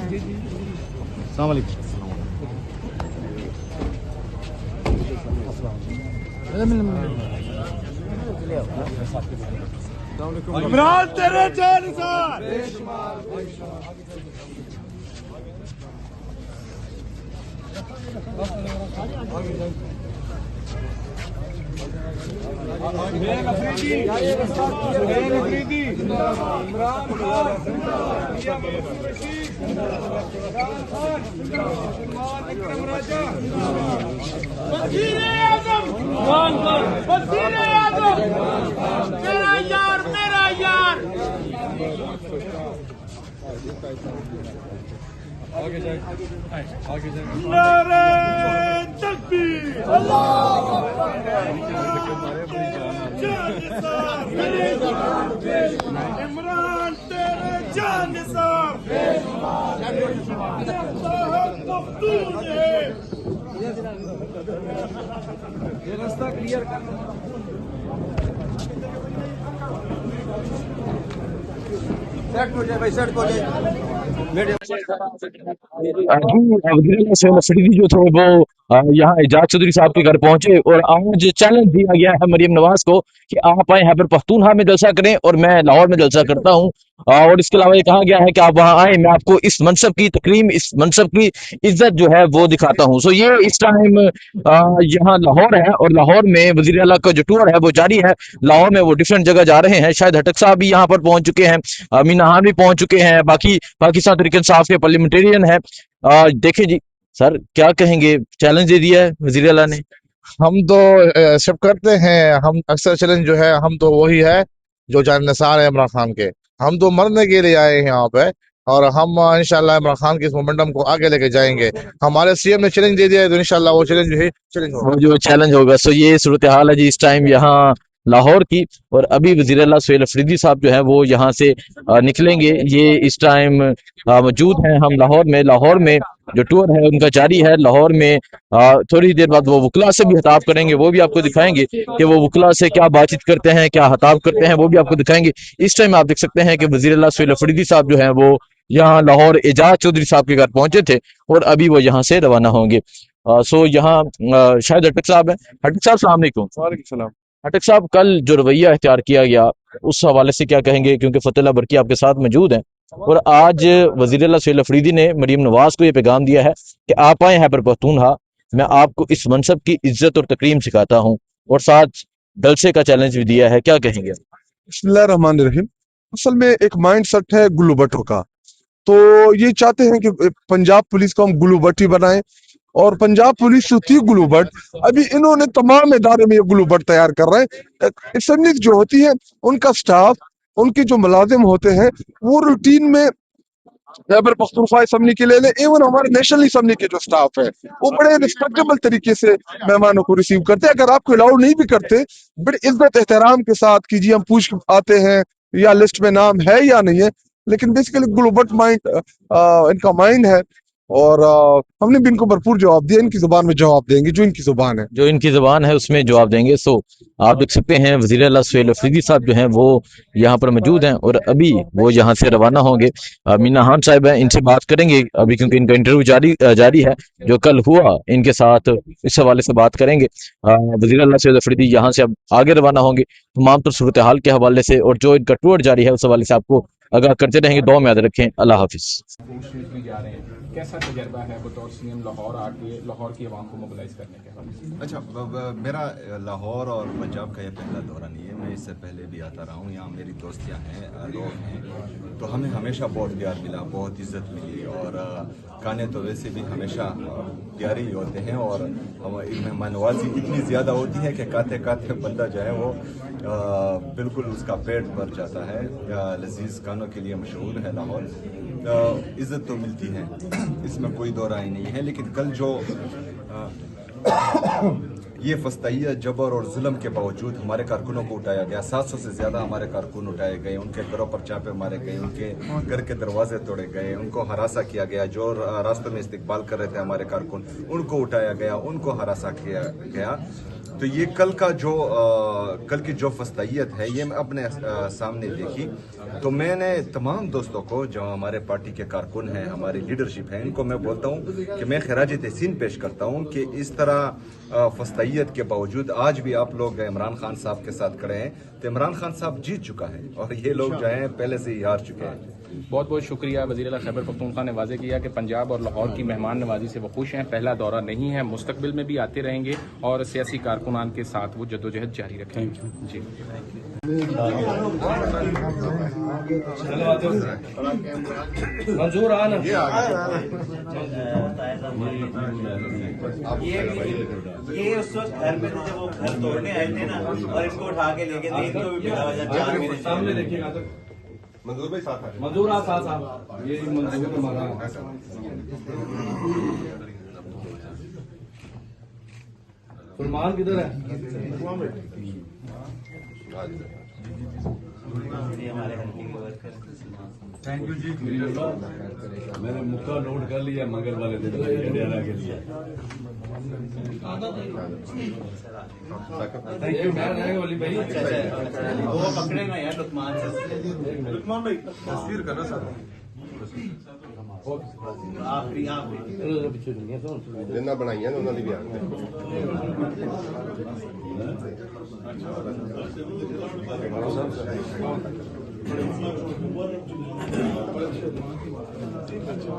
अस्सलाम वालेकुम। इमरान तेरे जानिसार मेरा यार आगे जाए नारे तकबीर अल्लाहू अकबर। इमरान तेरे जानिसार ये रास्ता क्लियर करना। सेट हो जाए भाई, सेट हो जाए। जो थे वो यहाँ एजाज चौधरी साहब के घर पहुंचे और आज चैलेंज दिया गया है मरियम नवाज को कि आप आए खैबर पख्तूनख्वा में जलसा करें और मैं लाहौर में जलसा करता हूं। और इसके अलावा ये कहा गया है कि आप वहां आए, मैं आपको इस मनसब की तकरीम, इस मनसब की इज्जत जो है वो दिखाता हूं। सो ये इस टाइम यहाँ लाहौर है और लाहौर में वजीर आला का जो टूर है वो जारी है। लाहौर में वो डिफरेंट जगह जा रहे हैं। शायद हटक साहब भी यहाँ पर पहुंच चुके हैं, मीना खान भी पहुंच चुके हैं, बाकी पाकिस्तान तरीके इंसाफ के पार्लियामेंटेरियन है। देखिए जी सर, क्या कहेंगे? चैलेंज दे दिया है वजीर आला ने। हम तो एक्सेप्ट करते हैं। हम अक्सर चैलेंज जो है हम तो वही है जो जानसार है इमरान खान के। हम तो मरने के लिए आए हैं यहाँ पे और हम इंशाल्लाह इमरान खान के इस मोमेंटम को आगे लेके जाएंगे। हमारे सीएम ने चैलेंज दे दिया है तो इंशाल्लाह वो चैलेंज जो है चैलेंज होगा। वो जो चैलेंज होगा। सो ये सूरत हाल है जी इस टाइम यहाँ लाहौर की। और अभी वजीर अल्लाह सुहेल अफरीदी साहब जो है वो यहाँ से निकलेंगे। ये इस टाइम मौजूद हैं हम लाहौर में। लाहौर में जो टूर है उनका जारी है। लाहौर में थोड़ी देर बाद वो वकला से भी खिताब करेंगे, वो भी आपको दिखाएंगे कि वो वकला से क्या बातचीत करते हैं, क्या खिताब करते हैं, वो भी आपको दिखाएंगे। इस टाइम आप देख सकते हैं कि वजीर अल्लाह सुहेल अफरीदी साहब जो है वो यहाँ लाहौर एजाज चौधरी साहब के घर पहुंचे थे और अभी वो यहाँ से रवाना होंगे। सो यहाँ शायद हटक साहब है। हटक साहब सलाम अलैकुम। वालेकुम सलाम। हटक साहब, कल जो रवैया इख्तियार किया गया उस हवाले से क्या कहेंगे? क्योंकि फतेह बरकी आपके साथ मौजूद हैं और आज वजीर अल्लाह सुहेल अफरीदी ने मरियम नवाज को ये पैगाम दिया है कि आप आए खैबर पख्तूनख्वा, मैं आपको इस मनसब की इज्जत और तकरीम सिखाता हूँ, और साथ जलसे का चैलेंज भी दिया है। क्या कहेंगे? बिस्मिल्लाहिर्रहमानिर्रहीम। असल में एक माइंड सेट है गुल्लू भट्टों का। तो ये चाहते हैं कि पंजाब पुलिस को हम गुल्लू भट्ट ही बनाएं और पंजाब पुलिस जो थी गुल्लू भट्ट, अभी इन्होंने तमाम इदारे में ये गुल्लू भट्ट तैयार कर रहे हैं। असेंबली जो होती है उनका स्टाफ, उनके जो मुलाजिम होते हैं वो रूटीन में खैबर पख्तूनख्वा असेंबली के ले लें, एवन हमारे नेशनल असेंबली के जो स्टाफ है वो बड़े रिस्पेक्टेबल तरीके से मेहमानों को रिसीव करते हैं। अगर आपको अलाउ नहीं भी करते, बड़े इज्जत एहतराम के साथ कि जी हम पूछ के आते हैं या लिस्ट में नाम है या नहीं है। लेकिन बेसिकली ग्लोबल माइंड इनका माइंड है और हमने भी इनको भरपूर जवाब दिया। इनकी जुबान में जवाब देंगे, जो इनकी जुबान है, जो इनकी जुबान है उसमें जवाब देंगे। सो आप देख सकते हैं वजीर आला सुहेल अफरीदी साहब जो हैं वो यहाँ पर मौजूद हैं और अभी वो यहाँ से रवाना होंगे। मीना खान साहब हैं, इनसे बात करेंगे अभी क्योंकि इनका इंटरव्यू जारी है जो कल हुआ, इनके साथ इस हवाले से बात करेंगे। वजीर आला सुहेल अफरीदी यहाँ से अब आगे रवाना होंगे तमाम तो सूरत हाल के हवाले से, और जो इनका टूर जारी है उस हवाले से आपको आगाह करते रहेंगे। दुआ में याद रखें। अल्लाह हाफिज। कैसा तजर्बा है बतौर सीएम लाहौर आके लाहौर की आवाम को मोबिलाइज करने के हवाले से? अच्छा, मेरा लाहौर और पंजाब का यह पहला दौरा नहीं है। मैं इससे पहले भी आता रहा हूँ। यहाँ मेरी दोस्तियाँ हैं, लोग हैं, तो हमें हमेशा बहुत प्यार मिला, बहुत इज्जत मिली। और खाने तो वैसे भी हमेशा प्यारे ही होते हैं और मेहमान नवाजी इतनी ज़्यादा होती है कि खाते खाते बंदा जो है वो बिल्कुल उसका पेट भर जाता है। लजीज खानों के लिए मशहूर है लाहौर। इज्जत तो मिलती है, इसमें कोई दो राय नहीं है। लेकिन कल जो ये फस्तैयत, जबर और जुल्म के बावजूद हमारे कारकुनों को उठाया गया। 700 से ज़्यादा हमारे कारकुन उठाए गए, उनके घरों पर चापे मारे गए, उनके घर के दरवाजे तोड़े गए, उनको हरासा किया गया। जो रास्तों में इस्तिकबाल कर रहे थे हमारे कारकुन, उनको उठाया गया, उनको हरासा किया गया। तो ये कल की जो फस्तैयत है ये मैं अपने सामने देखी, तो मैंने तमाम दोस्तों को जो हमारे पार्टी के कारकुन हैं, हमारी लीडरशिप है, इनको मैं बोलता हूँ कि मैं खिराज तहसीन पेश करता हूँ कि इस तरह फस्तैयत के बावजूद आज भी आप लोग इमरान खान साहब के साथ खड़े हैं। तो इमरान खान साहब जीत चुका है और ये लोग जो हैं पहले से ही हार चुके हैं। बहुत बहुत शुक्रिया। वज़ीर आला खैबर पख्तूनख्वा ने वाज़ेह किया कि पंजाब और लाहौर की मेहमान नवाजी से वो खुश हैं, पहला दौरा नहीं है, मुस्तकबिल में भी आते रहेंगे और सियासी कारकुनान के साथ वो जद्दोजहद जारी रखेंगे। जी मंजूर आना ये उस वक्त घर में थे जब वो घर तोड़ने आए थे ना, और इनको उठा के लेके थे, इनको भी बिठा वजह सामने देखिएगा तो मंजूर भाई साथ है। मंजूर साहब, ये मंजूर हमारा फरमान किधर है? हमारे हल्के के वर्कर। थैंक यू जी। मैंने मुक्का नोट कर लिया मगर वाले दिन हरियाणा के लिए। थैंक यू वाली भाई। वो पकड़ेगा यार लुकमान से। लुकमान भाई तस्वीर करना सर। जिन्ना बनाइया ने उन्होंने भी आते अच्छा